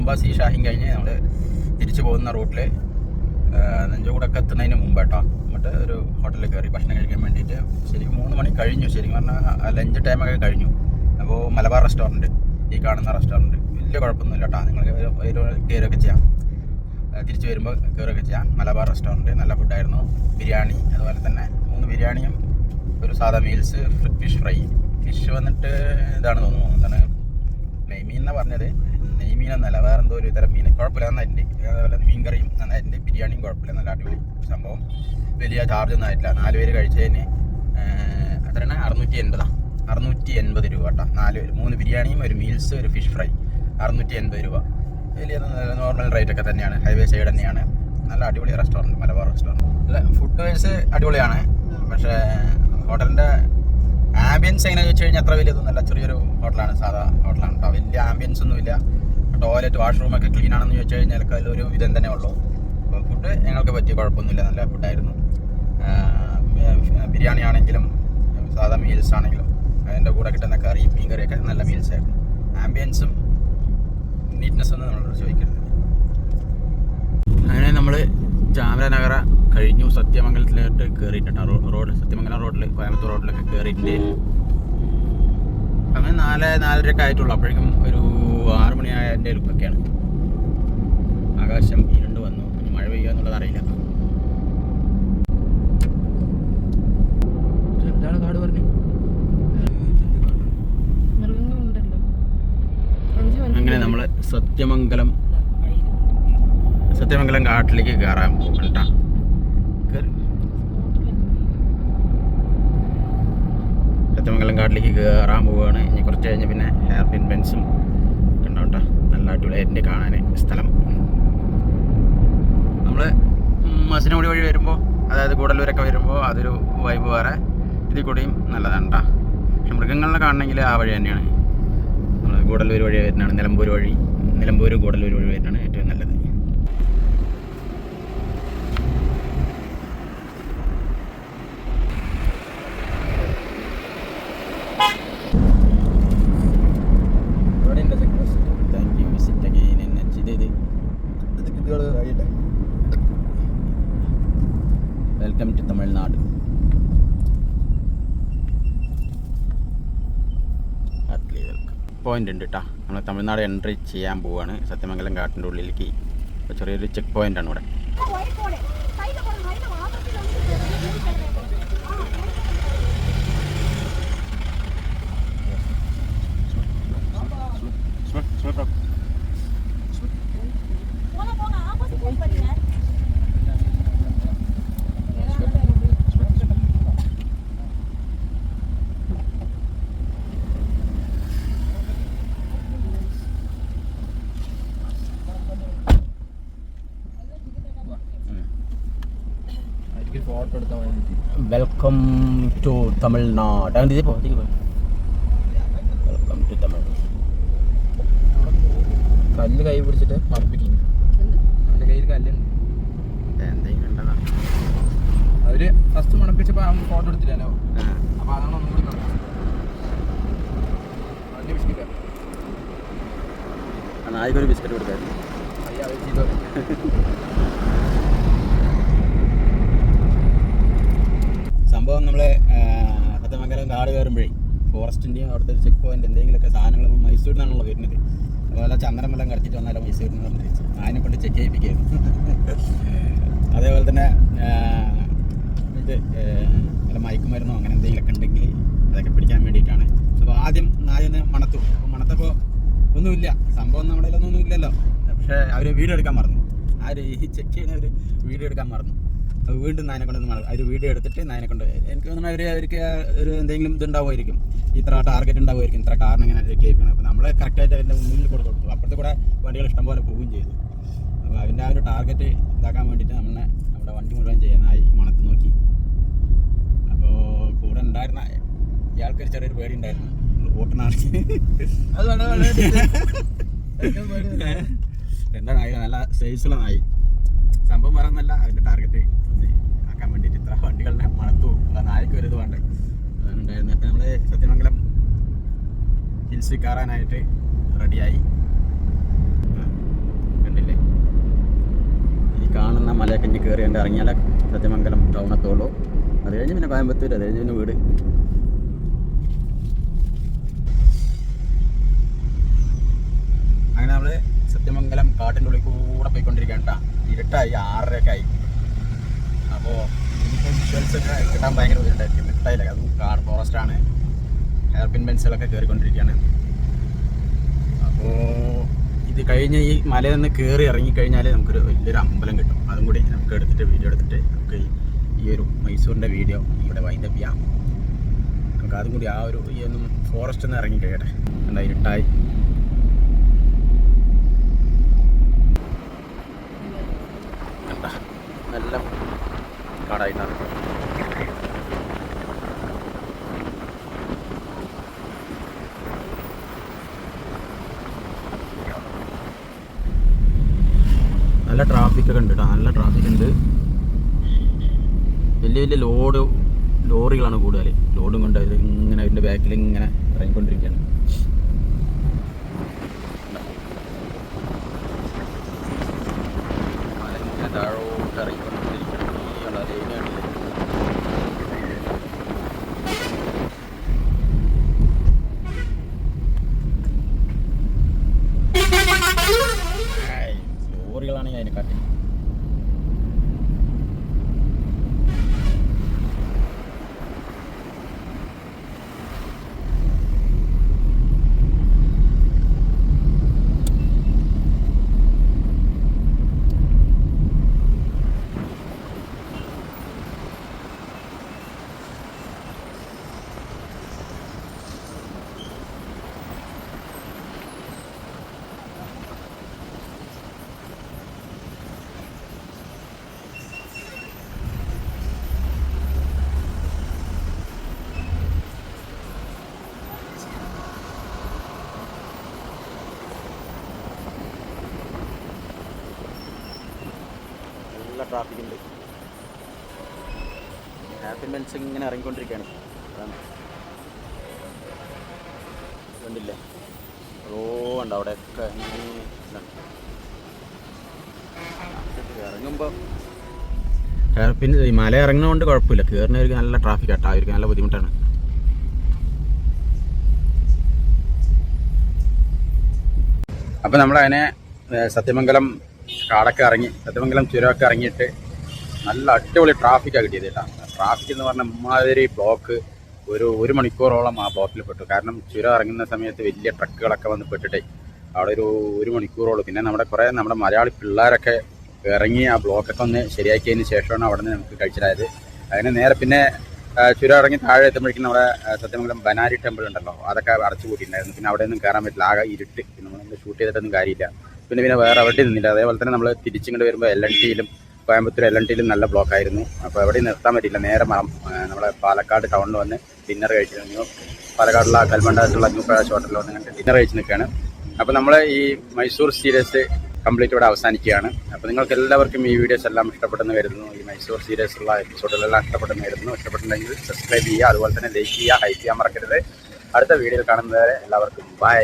അംബാസി ഷാഹിൻ കഴിഞ്ഞ് നമ്മൾ തിരിച്ചു പോകുന്ന റൂട്ടിൽ നെഞ്ചുകൂടൊക്കെ എത്തുന്നതിന് മുമ്പ് കേട്ടോ എന്നിട്ട് ഒരു ഹോട്ടലിൽ കയറി ഭക്ഷണം കഴിക്കാൻ വേണ്ടിയിട്ട് ശരിക്കും 3 മണി കഴിഞ്ഞു. ശരിക്കും പറഞ്ഞാൽ ലഞ്ച് ടൈമൊക്കെ കഴിഞ്ഞു. അപ്പോൾ മലബാർ റെസ്റ്റോറൻറ്റ്, ഈ കാണുന്ന റെസ്റ്റോറൻറ്റ് വലിയ കുഴപ്പമൊന്നുമില്ല കേട്ടോ. നിങ്ങൾക്ക് കയറുകയൊക്കെ ചെയ്യാം, തിരിച്ചു വരുമ്പോൾ കയറുകയൊക്കെ ചെയ്യാം. മലബാർ റെസ്റ്റോറൻറ്റ് നല്ല ഫുഡായിരുന്നു. ബിരിയാണി, അതുപോലെ തന്നെ 3 ബിരിയാണിയും ഒരു സാധാ മീൽസ്, ഫിഷ് ഫ്രൈ. ഫിഷ് വന്നിട്ട് ഇതാണ് തോന്നുന്നു, എന്താണ് നെയ്മീൻ എന്നാണ് പറഞ്ഞത്. നെയ്മീനൊന്നല്ല, വേറെ എന്തോ ഒരു തരം മീൻ. കുഴപ്പമില്ല, നന്നായിട്ടുണ്ട്. അതുപോലെ മീൻ കറിയും നന്നായിട്ടുണ്ട്. ബിരിയാണിയും കുഴപ്പമില്ല, നല്ല അടിപൊളി സംഭവം. വലിയ ചാർജൊന്നും ആയിട്ടില്ല. 4 പേര് കഴിച്ചതിന് എത്രയാണ്? 680 രൂപ കേട്ടോ. 4 പേര്, 3 ബിരിയാണിയും ഒരു മീൽസ്, ഒരു ഫിഷ് ഫ്രൈ, 680 രൂപ. വലിയ നോർമൽ റേറ്റൊക്കെ തന്നെയാണ്. ഹൈവേ സൈഡ് തന്നെയാണ്. നല്ല അടിപൊളി റെസ്റ്റോറൻറ്റ്, മലബാർ റെസ്റ്റോറൻറ്റ്. അല്ല, ഫുഡ് വൈസ് അടിപൊളിയാണ്. പക്ഷേ ഹോട്ടലിൻ്റെ ആംബിയൻസ് എങ്ങനെ ചോദിച്ചു കഴിഞ്ഞാൽ അത്ര വലിയതൊന്നുമല്ല. ചെറിയൊരു ഹോട്ടലാണ്, സാധാ ഹോട്ടലാണ് കേട്ടോ. വലിയ ആംബിയൻസ് ഒന്നുമില്ല. ടോയ്ലറ്റ്, വാഷ്റൂമൊക്കെ ക്ലീൻ ആണെന്ന് ചോദിച്ചു കഴിഞ്ഞാൽ അതിലൊരു ഇതം തന്നെ ഉള്ളൂ. അപ്പോൾ ഫുഡ് ഞങ്ങൾക്ക് പറ്റിയ കുഴപ്പമൊന്നുമില്ല, നല്ല ഫുഡായിരുന്നു. ബിരിയാണി ആണെങ്കിലും സാധാ മീൽസ് ആണെങ്കിലും അതിൻ്റെ കൂടെ കിട്ടുന്ന കറി, മീൻ കറിയൊക്കെ നല്ല മീൽസ് ആയിരുന്നു. ആംബിയൻസും നീറ്റ്നെസ്സും ഒന്നും നമ്മളോട് ചോദിക്കരുത്. അങ്ങനെ നമ്മൾ ചാമരാനഗര കഴിഞ്ഞു. സത്യമംഗലത്തിലോട്ട് കയറിയിട്ടുണ്ട്. റോഡ്, സത്യമംഗലം റോഡിൽ, കോയമ്പത്തൂർ റോഡിലൊക്കെ കയറിയിട്ടുണ്ട്. അങ്ങനെ 4-4:30 ആയിട്ടുള്ളൂ. അപ്പോഴേക്കും ഒരു 6 മണിയായതിൻ്റെ ലുക്കൊക്കെയാണ്. ആകാശം ഇരുണ്ട് വന്നു. ഇനി മഴ പെയ്യുക എന്നുള്ളത് അറിയില്ല. എന്താണ് കാട് പറഞ്ഞു? അങ്ങനെ നമ്മൾ സത്യമംഗലം കാട്ടിലേക്ക് കയറാൻ പോകണ്ട. സത്യമംഗലം കാട്ടിലേക്ക് കയറാൻ പോവുകയാണ്. ഇനി കുറച്ച് കഴിഞ്ഞ് പിന്നെ ഹെയർ പിൻ ബെൻസും ഉണ്ടാവും കേട്ടോ. നല്ല അടിപൊളിയായിട്ട് കാണാൻ സ്ഥലം. നമ്മൾ മസിനോടി വഴി വരുമ്പോൾ, അതായത് കൂടല്ലൂരൊക്കെ വരുമ്പോൾ അതൊരു വൈബ് വേറെ. ഇതിൽ കൂടിയും നല്ലതാണ് കേട്ടോ. പക്ഷെ മൃഗങ്ങളെ കാണണമെങ്കിൽ ആ വഴി തന്നെയാണ്. നമ്മൾ കൂടല്ലൂർ വഴി വരുന്നതാണ്, നിലമ്പൂർ കൂടല്ലൂർ വഴി വരുന്നതാണ് ഏറ്റവും നല്ലത്. Welcome to Tamil Nadu. പോയിന്റ് ഉണ്ട് കേട്ടോ. നമ്മൾ തമിഴ്നാട് എൻട്രി ചെയ്യാൻ പോവുകയാണ്. സത്യമംഗലം കാട്ടിൻ്റെ ഉള്ളിലേക്ക് ചെറിയൊരു ചെക്ക് പോയിൻ്റാണ് ഇവിടെ. Welcome to Tamil Nadu. Welcome to Tamil Nadu. കല്ല് കൈ പിടിച്ചിട്ട് മറപ്പിക്കും. എൻ്റെ കയ്യിൽ കല്ലുണ്ട്. എന്തെങ്കിലും ഉണ്ടോ? അവര് ഫസ്റ്റ് മണപ്പിച്ചപ്പോൾ ഫോട്ടോ എടുത്തില്ലല്ലോ. അപ്പോൾ അതാണ് ഒന്നും കൂടി പറഞ്ഞത്. വലിയ ബിസ്ക്കറ്റ്. നായിക്കൊരു ബിസ്ക്കറ്റ് കൊടുക്കായിരുന്നു. അയ്യ അവർ ചെയ്തോ. സംഭവം നമ്മൾ സത്യമംഗലം കാട് കയറുമ്പോഴേ ഫോറസ്റ്റിൻ്റെയും അവിടുത്തെ ചെക്ക് പോയിൻ്റ് എന്തെങ്കിലുമൊക്കെ സാധനങ്ങൾ മൈസൂരിൽ നിന്നാണല്ലോ വരുന്നത്. അതുപോലെ ചന്ദനമെല്ലാം കടത്തിയിട്ട് വന്നാലോ മൈസൂരിൽ നിന്ന് പറഞ്ഞിട്ട് അതിനെ കൊണ്ട് ചെക്ക് ചെയ്യിപ്പിക്കുകയായിരുന്നു. അതേപോലെ തന്നെ ഇത് വല്ല മയക്കുമരുന്നോ അങ്ങനെ എന്തെങ്കിലുമൊക്കെ ഉണ്ടെങ്കിൽ അതൊക്കെ പിടിക്കാൻ വേണ്ടിയിട്ടാണ്. അപ്പോൾ ആദ്യം നായനെ മണത്തു. അപ്പോൾ മണത്തപ്പോൾ ഒന്നുമില്ല, സംഭവം നമ്മുടെ ഒന്നും ഇല്ലല്ലോ. പക്ഷേ അവർ വീഡിയോ എടുക്കാൻ മറന്നു. ആര് ഈ ചെക്ക് ചെയ്യുന്നവർ വീഡിയോ എടുക്കാൻ മറന്നു. വീണ്ടും നായനെ കൊണ്ട് അവർ വീഡിയോ എടുത്തിട്ട് നായനെ കൊണ്ട്, എനിക്ക് തോന്നുന്നു അവർക്ക് ഒരു എന്തെങ്കിലും ഇതുണ്ടാവുമായിരിക്കും, ഇത്ര ടാർഗറ്റ് ഉണ്ടാവുമായിരിക്കും, ഇത്ര കാരണം ഇങ്ങനെ കേൾക്കണം. അപ്പോൾ നമ്മൾ കറക്റ്റായിട്ട് അതിൻ്റെ മുന്നിൽ കൊടുത്തു. അപ്പോഴത്തെ കൂടെ വണ്ടികൾ ഇഷ്ടംപോലെ പോവുകയും ചെയ്തു. അപ്പോൾ അതിൻ്റെ ആ ഒരു ടാർഗറ്റ് ഇതാക്കാൻ വേണ്ടിയിട്ട് നമ്മുടെ വണ്ടി മുഴുവൻ ചെയ്യാനായി മണത്ത് നോക്കി. അപ്പോൾ കൂടെ ഉണ്ടായിരുന്ന ഇയാൾക്കൊരു ചെറിയൊരു പേടി ഉണ്ടായിരുന്നു, ഓട്ടനാണെങ്കിൽ. എന്താ നായി, നല്ല സൈസുള്ള നായി. സംഭവം പറയുന്നല്ല, അതിൻ്റെ ടാർഗറ്റ് ആക്കാൻ വേണ്ടിയിട്ട് ഇത്ര വണ്ടികളുടെ മണത്തു നായ്ക്ക് ഒരു ഇത് വേണ്ടേ, അതുണ്ടായിരുന്നു. അപ്പം നമ്മൾ സത്യമംഗലം ഹിൽസിൽ കയറാനായിട്ട് റെഡിയായി. കാണുന്ന മലയൊക്കെ ഇഞ്ഞ് കയറി കണ്ട് ഇറങ്ങിയാലേ സത്യമംഗലം ടൗണെത്തുള്ളൂ. അത് കഴിഞ്ഞ് പിന്നെ കോയമ്പത്തൂർ, അത് കഴിഞ്ഞ് പിന്നെ വീട്. അങ്ങനെ നമ്മൾ സത്യമംഗലം കാട്ടിൻ്റെ ഉള്ളിൽ കൂടെ പോയിക്കൊണ്ടിരിക്കുകയാണ് കേട്ടോ. ഇരുട്ടായി, 6:30 ആയി. അപ്പോൾ ഇനിയിപ്പോൾ വിഷ്വൽസൊക്കെ കിട്ടാൻ ഭയങ്കര ബുദ്ധിമുട്ടായിരിക്കും. ഇരുട്ടായില്ല, അത് കാട് ഫോറസ്റ്റാണ്. ഹെയർപിൻ ബെൻസിലൊക്കെ കയറിക്കൊണ്ടിരിക്കുകയാണ്. അപ്പോൾ ഇത് കഴിഞ്ഞ് ഈ മലയിൽ നിന്ന് കയറി ഇറങ്ങിക്കഴിഞ്ഞാൽ നമുക്കൊരു വലിയൊരു അമ്പലം കിട്ടും. അതും കൂടി നമുക്ക് എടുത്തിട്ട് വീഡിയോ എടുത്തിട്ട് നമുക്ക് ഈ ഒരു മൈസൂരിൻ്റെ വീഡിയോ ഇവിടെ വൈൻഡപ്പ് ചെയ്യാം. നമുക്ക് അതും കൂടി ആ ഒരു ഈ ഒന്നും ഫോറസ്റ്റ് ഒന്ന് ഇറങ്ങിക്കഴിയട്ടെ. എന്താ ഇരുട്ടായി. നല്ല കാടായിട്ടാണ്. നല്ല ട്രാഫിക്കൊക്കെ ഉണ്ട് കേട്ടോ, നല്ല ട്രാഫിക് ഉണ്ട്. വലിയ വലിയ ലോറികളാണ് കൂടുതൽ. ലോഡും കൊണ്ട് ഇങ്ങനെ അതിൻ്റെ ബാക്കിൽ ഇങ്ങനെ ഇറങ്ങിക്കൊണ്ടിരിക്കുകയാണ്. താഴോട്ട് ഇറങ്ങിക്കൊണ്ടിരിക്കുകയാണ്. ലോറികളാണെങ്കിൽ അതിനെ കാട്ടി നല്ല ട്രാഫിക് ഉണ്ട്. ഹെയർപിൻ ബെൻസ് ഇങ്ങനെ ഇറങ്ങിക്കൊണ്ടിരിക്കുകയാണ്. കണ്ടില്ലേ? ഉണ്ട് അവിടെയൊക്കെ ഇറങ്ങുമ്പോൾ ഹെയർപിൻ ഈ മല ഇറങ്ങുന്നതുകൊണ്ട് കുഴപ്പമില്ല. കയറുന്നവർക്ക് നല്ല ട്രാഫിക് ആട്ടോ, അവർക്ക് നല്ല ബുദ്ധിമുട്ടാണ്. അപ്പോൾ നമ്മളതിനെ സത്യമംഗലം കാടൊക്കെ ഇറങ്ങി, സത്യമംഗലം ചുരമൊക്കെ ഇറങ്ങിയിട്ട് നല്ല അടിപൊളി ട്രാഫിക്കാണ് കിട്ടിയത് കേട്ടോ. ട്രാഫിക് എന്ന് പറഞ്ഞാൽ ഇമ്മാതിരി ബ്ലോക്ക്, ഒരു മണിക്കൂറോളം ആ ബ്ലോക്കിൽ പെട്ടു. കാരണം ചുരം ഇറങ്ങുന്ന സമയത്ത് വലിയ ട്രക്കുകളൊക്കെ വന്ന് പെട്ടിട്ടേ അവിടെ ഒരു മണിക്കൂറോളം. പിന്നെ നമ്മുടെ മലയാളി പിള്ളേരൊക്കെ ഇറങ്ങി ആ ബ്ലോക്കൊക്കെ ഒന്ന് ശരിയാക്കിയതിന് ശേഷമാണ് അവിടെ നിന്ന് നമുക്ക് കഴിച്ചിലായത്. അതിന് നേരെ പിന്നെ ചുരം ഇറങ്ങി താഴെ എത്തുമ്പോഴേക്കും നമ്മുടെ സത്യമംഗലം ബനാരി ടെമ്പിൾ ഉണ്ടല്ലോ, അതൊക്കെ അടച്ചു കൂട്ടിയിട്ടുണ്ടായിരുന്നു. പിന്നെ അവിടെ ഒന്നും കയറാൻ പറ്റില്ല, ആകെ ഇരുട്ട്. പിന്നെ നമ്മൾ ഷൂട്ട് ചെയ്തിട്ടൊന്നും കാര്യമില്ല. പിന്നെ വേറെ എവിടെ നിന്നില്ല. അതേപോലെ തന്നെ നമ്മൾ തിരിച്ചിങ്ങോട്ട് വരുമ്പോൾ LNTയിലും കോയമ്പത്തൂർ LNTയിലും നല്ല ബ്ലോക്കായിരുന്നു. അപ്പോൾ എവിടെയും നിർത്താൻ പറ്റില്ല. നേരെ നമ്മളെ പാലക്കാട് ടൗണിൽ വന്ന് ഡിന്നർ കഴിച്ചിരുന്നു. പാലക്കാടുള്ള കൽമണ്ടായിട്ടുള്ള ന്യൂ പ്രകാശ് ഹോട്ടലിൽ വന്ന് കണ്ട് ഡിന്നർ കഴിച്ച് നിൽക്കുകയാണ്. അപ്പോൾ നമ്മൾ ഈ മൈസൂർ സീരീസ് കംപ്ലീറ്റ് ഇവിടെ അവസാനിക്കുകയാണ്. അപ്പോൾ നിങ്ങൾക്ക് എല്ലാവർക്കും ഈ വീഡിയോസ് എല്ലാം ഇഷ്ടപ്പെട്ടെന്ന് കരുതുന്നു. ഈ മൈസൂർ സീരീസുള്ള എപ്പിസോഡുകളെല്ലാം ഇഷ്ടപ്പെട്ടെന്ന് കരുതുന്നു. ഇഷ്ടപ്പെട്ടിട്ടുണ്ടെങ്കിൽ സബ്സ്ക്രൈബ് ചെയ്യുക, അതുപോലെ തന്നെ ലൈക്ക് ചെയ്യുക, ഹൈപ്പ് ചെയ്യാൻ മറക്കരുത്. അടുത്ത വീഡിയോയിൽ കാണുന്നവരെ എല്ലാവർക്കും ബൈ.